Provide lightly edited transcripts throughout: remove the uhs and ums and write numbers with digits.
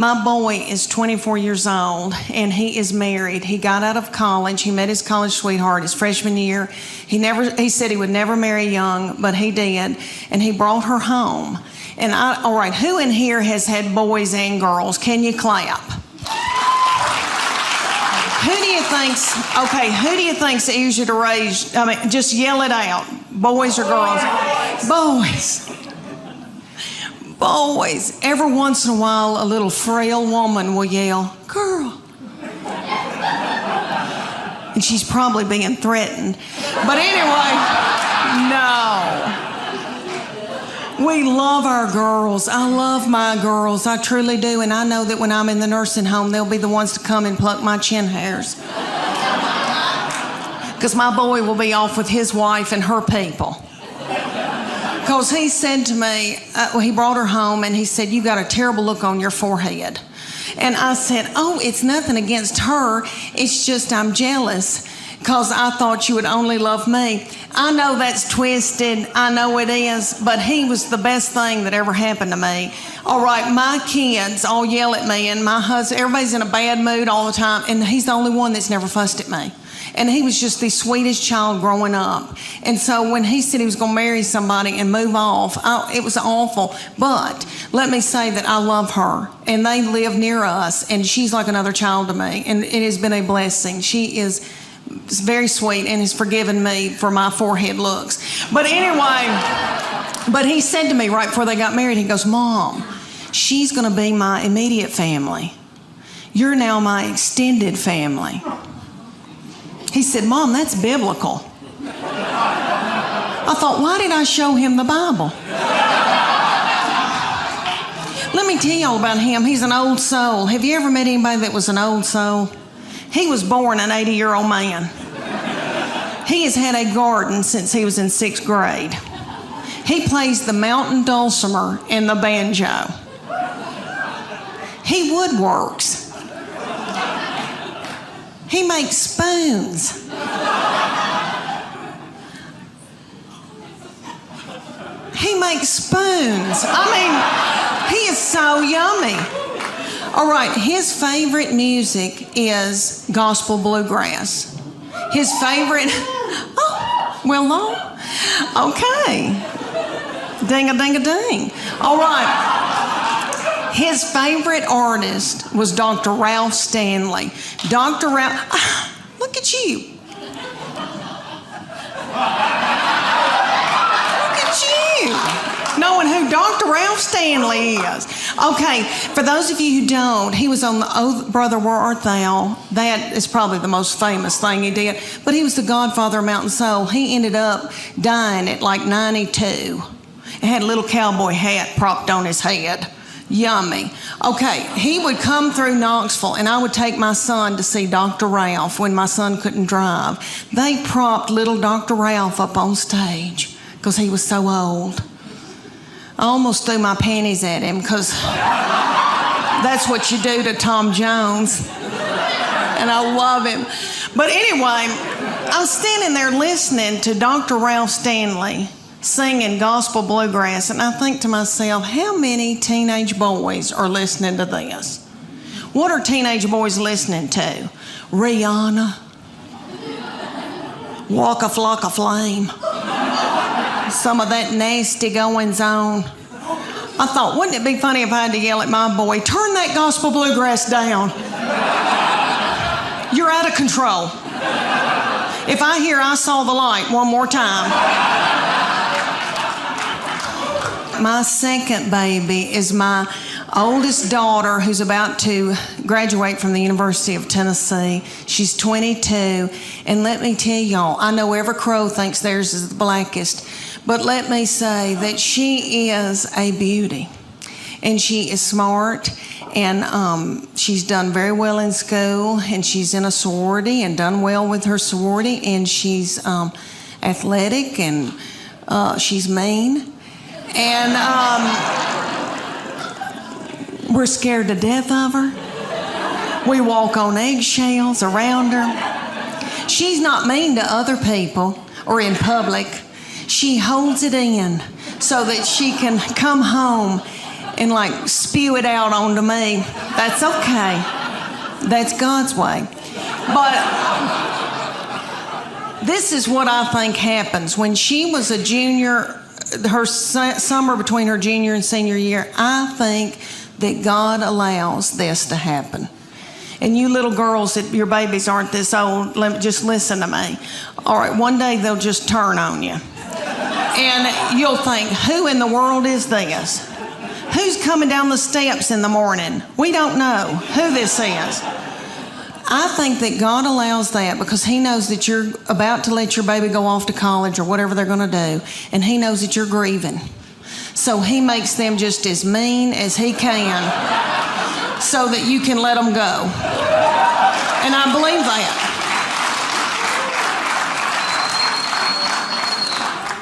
My boy is 24 years old, and he is married. He got out of college. He met his college sweetheart his freshman year. He said he would never marry young, but he did, and he brought her home. And all right, who in here has had boys and girls? Can you clap? Who do you think's easier to raise? I mean, just yell it out. Boys or girls? Boys. Every once in a while, a little frail woman will yell, "Girl." And she's probably being threatened. But anyway, no. We love our girls. I love my girls. I truly do. And I know that when I'm in the nursing home, they'll be the ones to come and pluck my chin hairs. Because my boy will be off with his wife and her people. Because he said to me, he brought her home and he said, "You got a terrible look on your forehead." And I said, "Oh, it's nothing against her. It's just I'm jealous because I thought you would only love me." I know that's twisted. I know it is. But he was the best thing that ever happened to me. All right, my kids all yell at me, and my husband, everybody's in a bad mood all the time, and he's the only one that's never fussed at me. And he was just the sweetest child growing up. And so when he said he was going to marry somebody and move off, it was awful. But let me say that I love her. And they live near us. And she's like another child to me. And it has been a blessing. She is very sweet and has forgiven me for my forehead looks. But anyway, but he said to me right before they got married, he goes, "Mom, she's going to be my immediate family. You're now my extended family." He said, "Mom, that's biblical." I thought, why did I show him the Bible? Let me tell y'all about him. He's an old soul. Have you ever met anybody that was an old soul? He was born an 80-year-old man. He has had a garden since he was in 6th grade. He plays the mountain dulcimer and the banjo. He woodworks. He makes spoons. He makes spoons. I mean, he is so yummy. All right, his favorite music is gospel bluegrass. His favorite, okay. Ding-a-ding-a-ding. All right. His favorite artist was Dr. Ralph Stanley. Dr. Ralph, look at you. Look at you. Knowing who Dr. Ralph Stanley is. Okay, for those of you who don't, he was on the Oh Brother Where Art Thou. That is probably the most famous thing he did. But he was the godfather of Mountain Soul. He ended up dying at like 92. He had a little cowboy hat propped on his head. Yummy. Okay, he would come through Knoxville, and I would take my son to see Dr. Ralph when my son couldn't drive. They propped little Dr. Ralph up on stage because he was so old. I almost threw my panties at him because that's what you do to Tom Jones. And I love him. But anyway, I was standing there listening to Dr. Ralph Stanley singing gospel bluegrass, and I think to myself, how many teenage boys are listening to this? What are teenage boys listening to? Rihanna, Walk a Flock of Flame, some of that nasty goings on. I thought, wouldn't it be funny if I had to yell at my boy, "Turn that gospel bluegrass down. You're out of control." If I hear "I Saw the Light" one more time. My second baby is my oldest daughter, who's about to graduate from the University of Tennessee. She's 22. And let me tell y'all, I know every crow thinks theirs is the blackest, but let me say that she is a beauty. And she is smart, and she's done very well in school, and she's in a sorority and done well with her sorority, and she's athletic, and she's mean. And we're scared to death of her. We walk on eggshells around her. She's not mean to other people or in public. She holds it in so that she can come home and like spew it out onto me. That's okay. That's God's way. But this is what I think happens. When she was a junior, her summer between her junior and senior year, I think that God allows this to happen. And you little girls, that your babies aren't this old, just listen to me. All right, one day they'll just turn on you. And you'll think, who in the world is this? Who's coming down the steps in the morning? We don't know who this is. I think that God allows that because he knows that you're about to let your baby go off to college or whatever they're going to do, and he knows that you're grieving. So he makes them just as mean as he can so that you can let them go. And I believe that.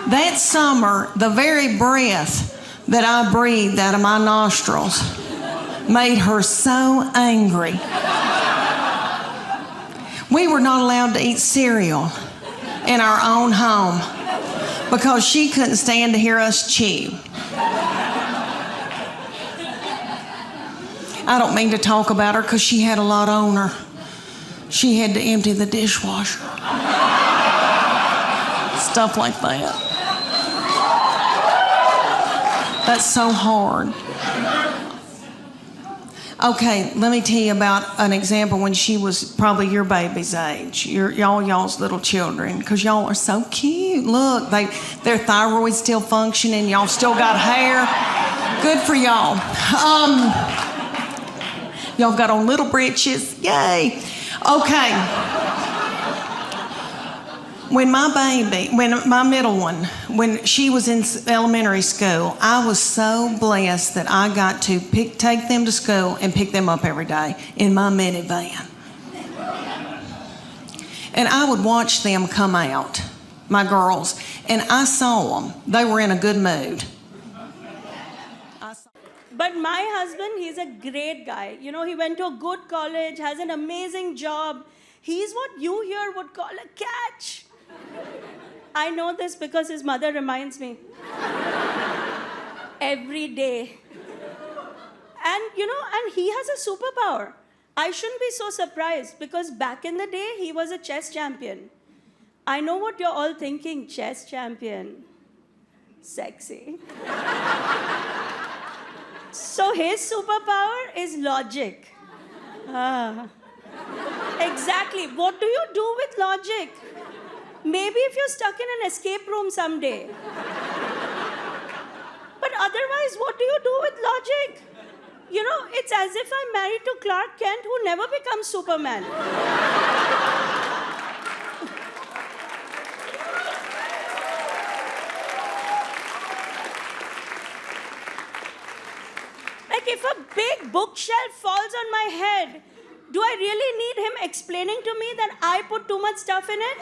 That summer, the very breath that I breathed out of my nostrils made her so angry. We were not allowed to eat cereal in our own home because she couldn't stand to hear us chew. I don't mean to talk about her because she had a lot on her. She had to empty the dishwasher. Stuff like that. That's so hard. Okay, let me tell you about an example when she was probably your baby's age, y'all's little children, because y'all are so cute. Look, their thyroid's still functioning. Y'all still got hair. Good for y'all. Y'all got on little breeches. Yay. Okay. When my middle one, when she was in elementary school, I was so blessed that I got to take them to school and pick them up every day in my minivan. And I would watch them come out, my girls, and I saw them. They were in a good mood. But my husband, he's a great guy. You know, he went to a good college, has an amazing job. He's what you here would call a catch. I know this because his mother reminds me every day. And, and he has a superpower. I shouldn't be so surprised because back in the day, he was a chess champion. I know what you're all thinking, chess champion. Sexy. So his superpower is logic. Exactly. What do you do with logic? Maybe if you're stuck in an escape room someday. But otherwise, what do you do with logic? It's as if I'm married to Clark Kent, who never becomes Superman. Like if a big bookshelf falls on my head, do I really need him explaining to me that I put too much stuff in it?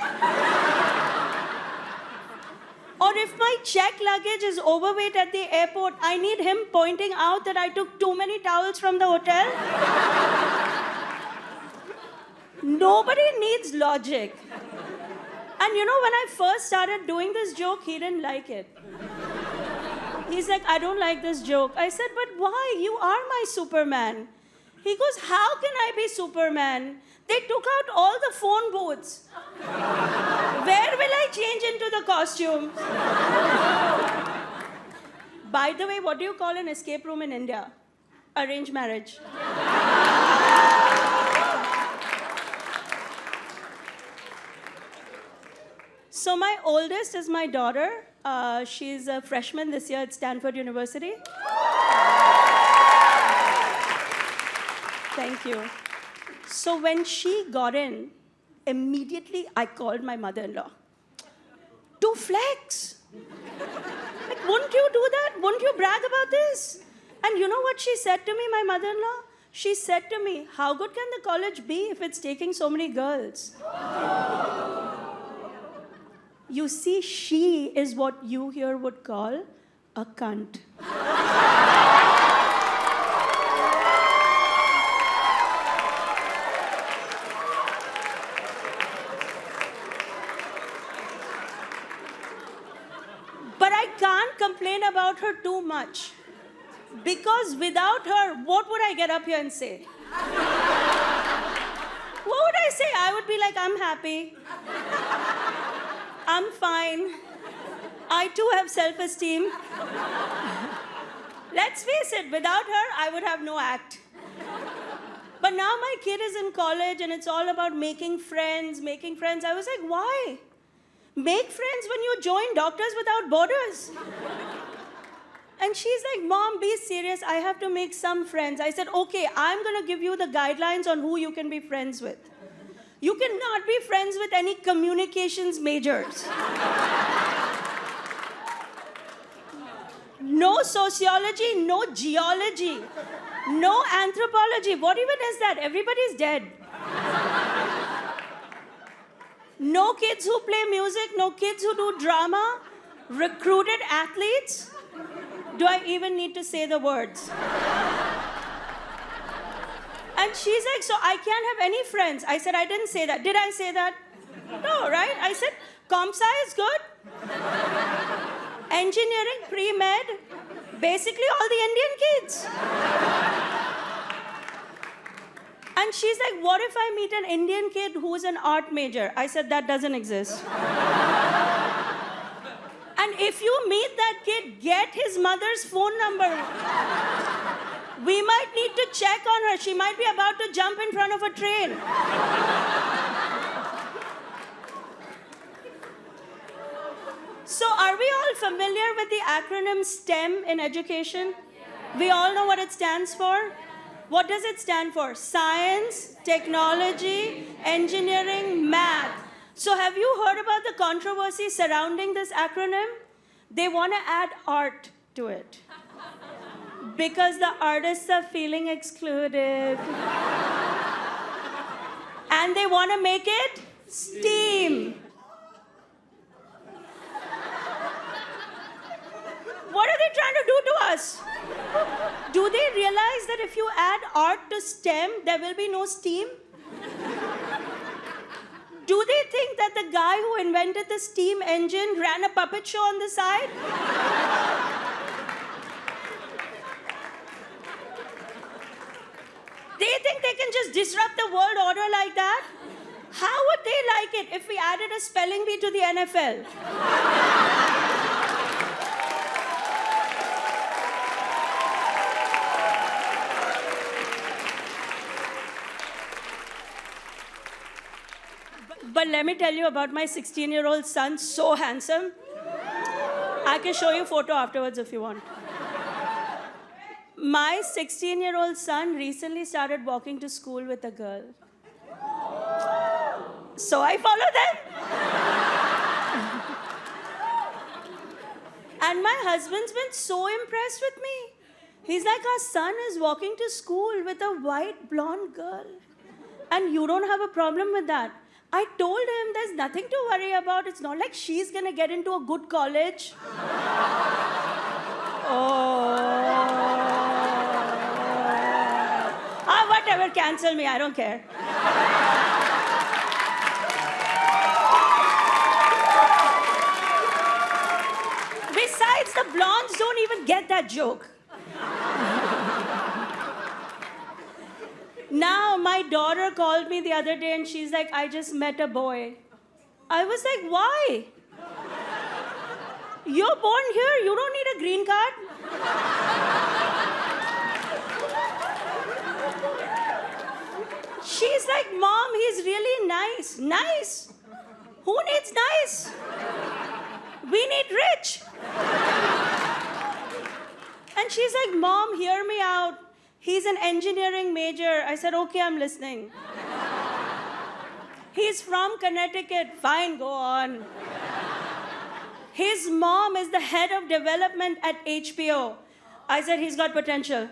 Or if my checked luggage is overweight at the airport, I need him pointing out that I took too many towels from the hotel? Nobody needs logic. And when I first started doing this joke, he didn't like it. He's like, I don't like this joke. I said, but why? You are my Superman. He goes, how can I be Superman? They took out all the phone booths. Where will I change into the costumes? By the way, what do you call an escape room in India? Arranged marriage. So my oldest is my daughter. She's a freshman this year at Stanford University. Thank you. So when she got in, immediately I called my mother-in-law. To flex. Like, wouldn't you do that? Wouldn't you brag about this? And you know what she said to me, my mother-in-law? She said to me, how good can the college be if it's taking so many girls? You see, she is what you here would call a cunt. But I can't complain about her too much Because without her, what would I get up here and say? What would I say? I would be like, I'm happy. I'm fine. I too have self-esteem. Let's face it, without her, I would have no act. But now my kid is in college and it's all about making friends. I was like, why? Make friends when you join Doctors Without Borders. And she's like, Mom, be serious. I have to make some friends. I said, okay, I'm going to give you the guidelines on who you can be friends with. You cannot be friends with any communications majors. No sociology, no geology, no anthropology. What even is that? Everybody's dead. No kids who play music, no kids who do drama, recruited athletes. Do I even need to say the words? And she's like, so I can't have any friends. I said, I didn't say that. Did I say that? No, right? I said, comp sci is good. Engineering, pre-med, basically all the Indian kids. And she's like, what if I meet an Indian kid who's an art major? I said, that doesn't exist. And if you meet that kid, get his mother's phone number. We might need to check on her. She might be about to jump in front of a train. So are we all familiar with the acronym STEM in education? We all know what it stands for? What does it stand for? Science, technology, engineering, math. So have you heard about the controversy surrounding this acronym? They want to add art to it. Because the artists are feeling excluded. And they want to make it STEAM. What are they trying to do to us? Do they realize that if you add art to STEM, there will be no STEAM? Do they think that the guy who invented the steam engine ran a puppet show on the side? They think they can just disrupt the world order like that? How would they like it if we added a spelling bee to the NFL? But let me tell you about my 16-year-old son, so handsome. I can show you a photo afterwards if you want. My 16-year-old son recently started walking to school with a girl. So I follow them. And my husband's been so impressed with me. He's like, our son is walking to school with a white blonde girl. And you don't have a problem with that. I told him there's nothing to worry about. It's not like she's going to get into a good college. Whatever, cancel me, I don't care. Besides, the blondes don't even get that joke. Now, my daughter called me the other day and she's like, I just met a boy. I was like, why? You're born here, you don't need a green card. She's like, Mom, he's really nice. Nice? Who needs nice? We need rich. And she's like, Mom, hear me out. He's an engineering major. I said, okay, I'm listening. He's from Connecticut. Fine, go on. His mom is the head of development at HBO. I said, he's got potential.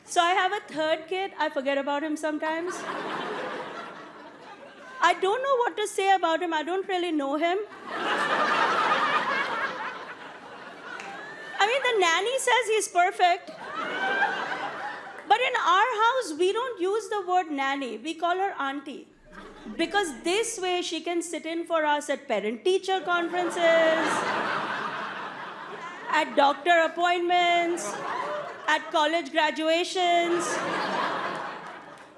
So I have a third kid. I forget about him sometimes. I don't know what to say about him. I don't really know him. I mean, the nanny says he's perfect. But in our house, we don't use the word nanny. We call her auntie. Because this way she can sit in for us at parent-teacher conferences, at doctor appointments, at college graduations.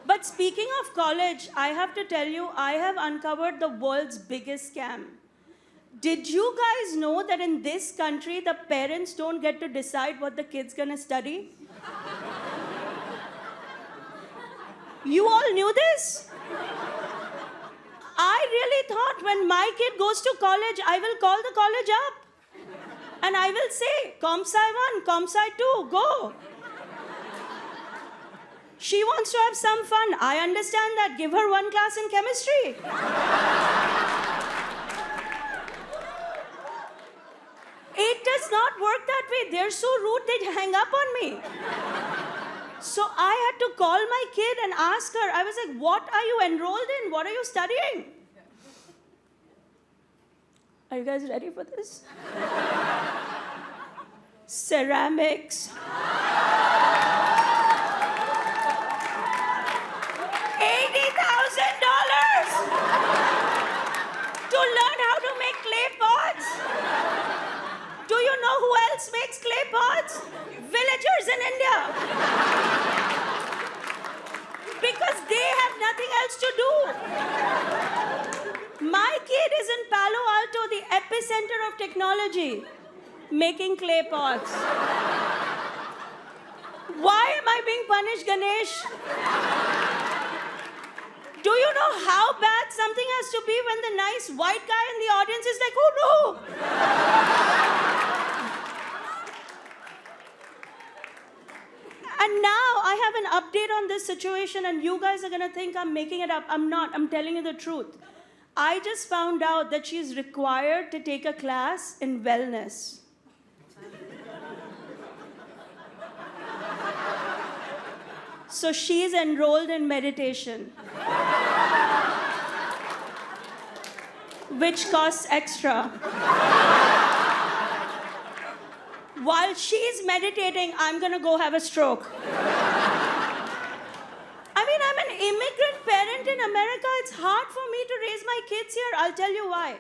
But speaking of college, I have to tell you, I have uncovered the world's biggest scam. Did you guys know that in this country, the parents don't get to decide what the kid's gonna study? You all knew this? I really thought when my kid goes to college, I will call the college up. And I will say, Comp Sci 1, Comp Sci 2, go. She wants to have some fun. I understand that. Give her one class in chemistry. It does not work that way. They're so rude, they'd hang up on me. So I had to call my kid and ask her. I was like, what are you enrolled in? What are you studying? Are you guys ready for this? Ceramics. $80,000 to learn how to make clay pots. Do you know who else makes clay pots? Villagers in India. Because they have nothing else to do. My kid is in Palo Alto, the epicenter of technology, making clay pots. Why am I being punished, Ganesh? Do you know how bad something has to be when the nice white guy in the audience is like, oh no? And now I have an update on this situation, and you guys are gonna think I'm making it up. I'm not, I'm telling you the truth. I just found out that she's required to take a class in wellness. So she's enrolled in meditation, which costs extra. While she's meditating, I'm gonna go have a stroke. I mean, I'm an immigrant parent in America. It's hard for me to raise my kids here. I'll tell you why.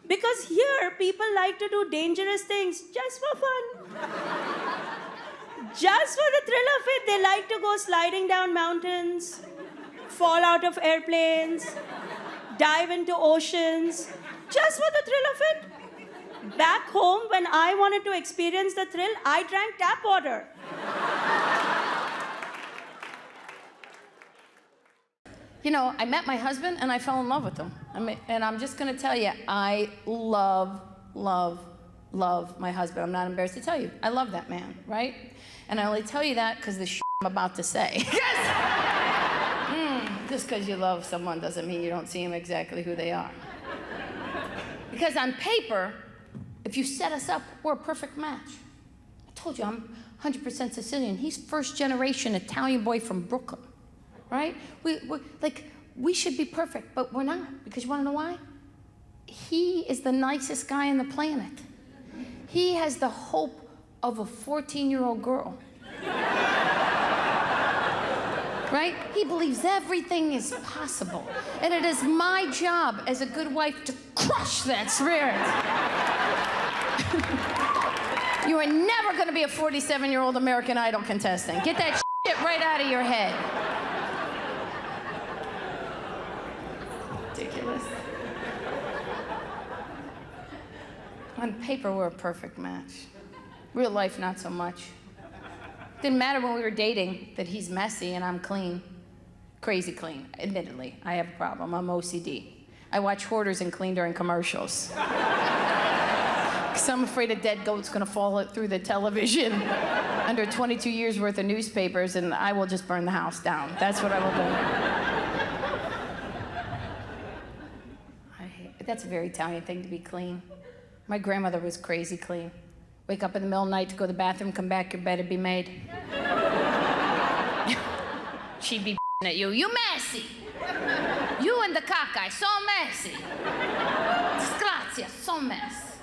Because here, people like to do dangerous things just for fun. Just for the thrill of it. They like to go sliding down mountains, fall out of airplanes, dive into oceans, just for the thrill of it. Back home, when I wanted to experience the thrill, I drank tap water. You know, I met my husband and I fell in love with him. And I'm just gonna tell you, I love my husband. I'm not embarrassed to tell you. I love that man, right? And I only tell you that because the shit I'm about to say. Just because you love someone doesn't mean you don't see them exactly who they are. Because on paper, if you set us up, we're a perfect match. I told you, I'm 100% Sicilian. He's first generation Italian boy from Brooklyn, right? We should be perfect, but we're not. Because you wanna know why? He is the nicest guy on the planet. He has the hope of a 14-year-old girl. Right? He believes everything is possible. And it is my job as a good wife to crush that spirit. You are never gonna be a 47-year-old American Idol contestant. Get that shit right out of your head. Ridiculous. On paper, we're a perfect match. Real life, not so much. Didn't matter when we were dating that he's messy and I'm clean. Crazy clean, admittedly. I have a problem, I'm OCD. I watch hoarders and clean during commercials. Because I'm afraid a dead goat's gonna fall through the television under 22 years worth of newspapers, and I will just burn the house down. That's what I will do. That's a very Italian thing to be clean. My grandmother was crazy clean. Wake up in the middle of the night to go to the bathroom, come back, your bed would be made. She'd be at you. You messy. You and the caca, so messy. Disgrazia, so mess.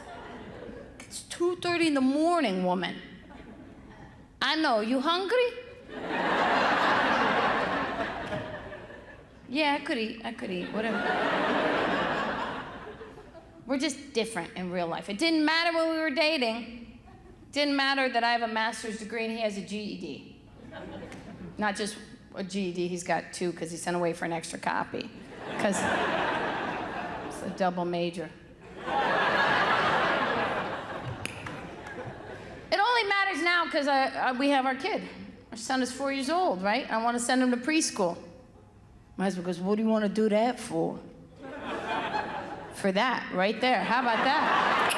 It's 2:30 in the morning, woman. I know, you hungry? Yeah, I could eat, whatever. We're just different in real life. It didn't matter when we were dating. It didn't matter that I have a master's degree and he has a GED. Not just a GED, he's got 2 because he sent away for an extra copy. Because it's a double major. It only matters now because we have our kid. Our son is 4 years old, right? I want to send him to preschool. My husband goes, what do you want to do that for? For that, right there. How about that?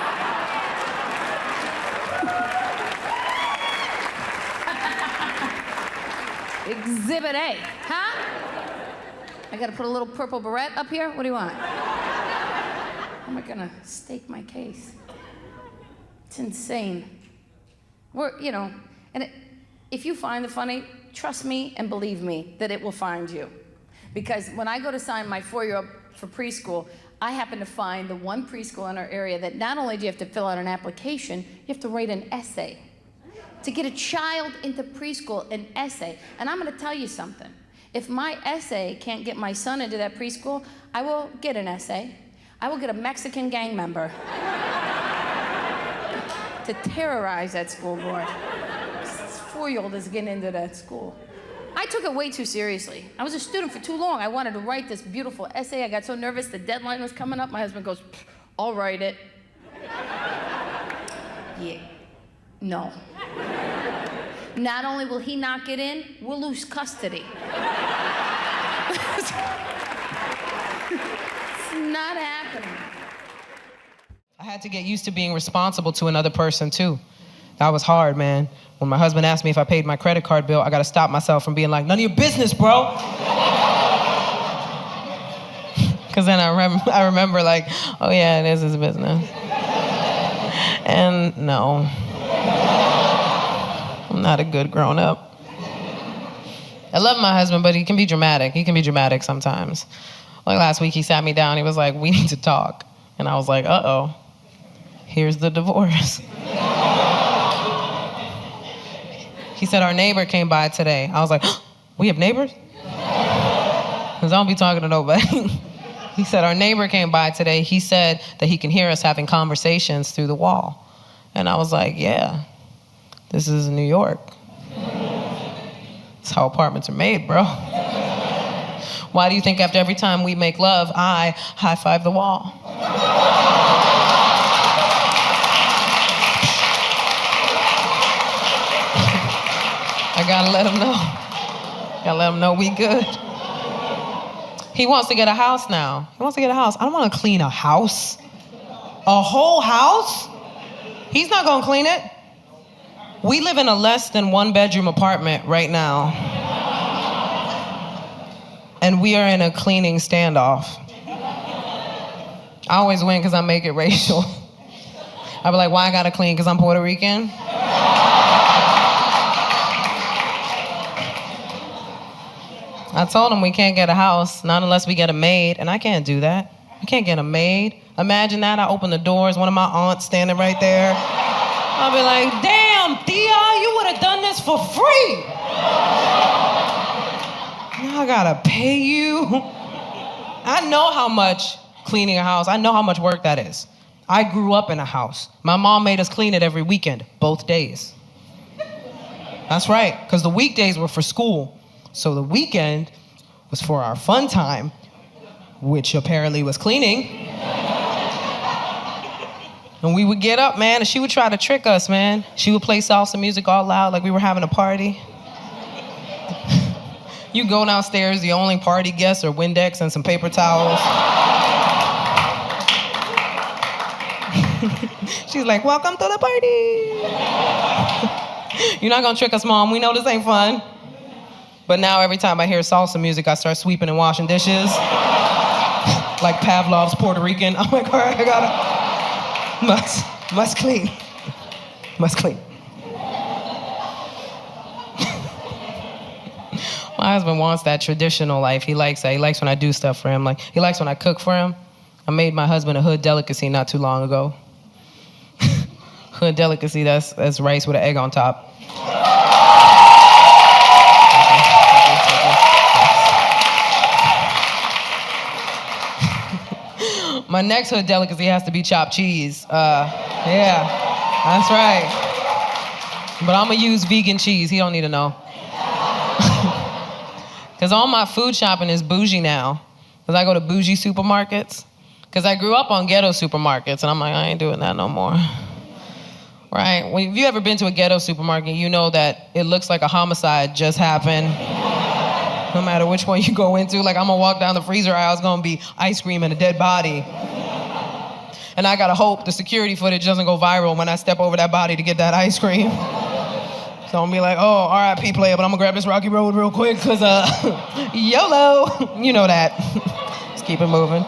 Exhibit A, huh? I gotta put a little purple beret up here? What do you want? How am I gonna stake my case? It's insane. If you find it funny, trust me and believe me that it will find you. Because when I go to sign my 4-year-old for preschool, I happen to find the one preschool in our area that not only do you have to fill out an application, you have to write an essay. To get a child into preschool, an essay. And I'm gonna tell you something. If my essay can't get my son into that preschool, I will get an essay. I will get a Mexican gang member to terrorize that school board. This 4-year-old is getting into that school. I took it way too seriously. I was a student for too long. I wanted to write this beautiful essay. I got so nervous the deadline was coming up. My husband goes, I'll write it. Yeah, no. Not only will he not get in, we'll lose custody. It's not happening. I had to get used to being responsible to another person too. That was hard, man. When my husband asked me if I paid my credit card bill, I gotta stop myself from being like, none of your business, bro. Cause then I remember like, oh yeah, it is his business. And no, I'm not a good grown up. I love my husband, but he can be dramatic. He can be dramatic sometimes. Like last week, he sat me down. He was like, we need to talk. And I was like, uh-oh, here's the divorce. He said, our neighbor came by today. I was like, we have neighbors? Because I don't be talking to nobody. He said, our neighbor came by today. He said that he can hear us having conversations through the wall. And I was like, yeah, this is New York. That's how apartments are made, bro. Why do you think after every time we make love, I high-five the wall? I gotta let him know. Gotta let him know we good. He wants to get a house now. He wants to get a house. I don't want to clean a house. A whole house? He's not gonna clean it. We live in a less than 1-bedroom apartment right now. And we are in a cleaning standoff. I always win because I make it racial. I be like, why I gotta clean? Because I'm Puerto Rican? I told him we can't get a house, not unless we get a maid, and I can't do that. I can't get a maid. Imagine that, I open the doors, one of my aunts standing right there. I'll be like, damn, Thea, you would have done this for free. Now I gotta pay you. I know how much cleaning a house, I know how much work that is. I grew up in a house. My mom made us clean it every weekend, both days. That's right, because the weekdays were for school. So the weekend was for our fun time, which apparently was cleaning. And we would get up, man, and she would try to trick us, man. She would play salsa music all loud like we were having a party. You go downstairs, the only party guests are Windex and some paper towels. She's like, welcome to the party. You're not gonna trick us, Mom. We know this ain't fun. But now every time I hear salsa music, I start sweeping and washing dishes. Like Pavlov's Puerto Rican. I'm like, all right, I gotta, must clean. Must clean. My husband wants that traditional life. He likes that. He likes when I do stuff for him. Like, he likes when I cook for him. I made my husband a hood delicacy not too long ago. Hood delicacy, that's rice with an egg on top. My next hood delicacy has to be chopped cheese. Yeah, that's right. But I'm gonna use vegan cheese. He don't need to know. Because all my food shopping is bougie now. Because I go to bougie supermarkets. Because I grew up on ghetto supermarkets, and I'm like, I ain't doing that no more. Right? Well, if you ever been to a ghetto supermarket, you know that it looks like a homicide just happened. No matter which one you go into, like I'm gonna walk down the freezer aisle, it's gonna be ice cream and a dead body. And I gotta hope the security footage doesn't go viral when I step over that body to get that ice cream. So I'm gonna be like, oh, R.I.P. player, but I'm gonna grab this rocky road real quick, cause YOLO, you know that. Let's keep it moving.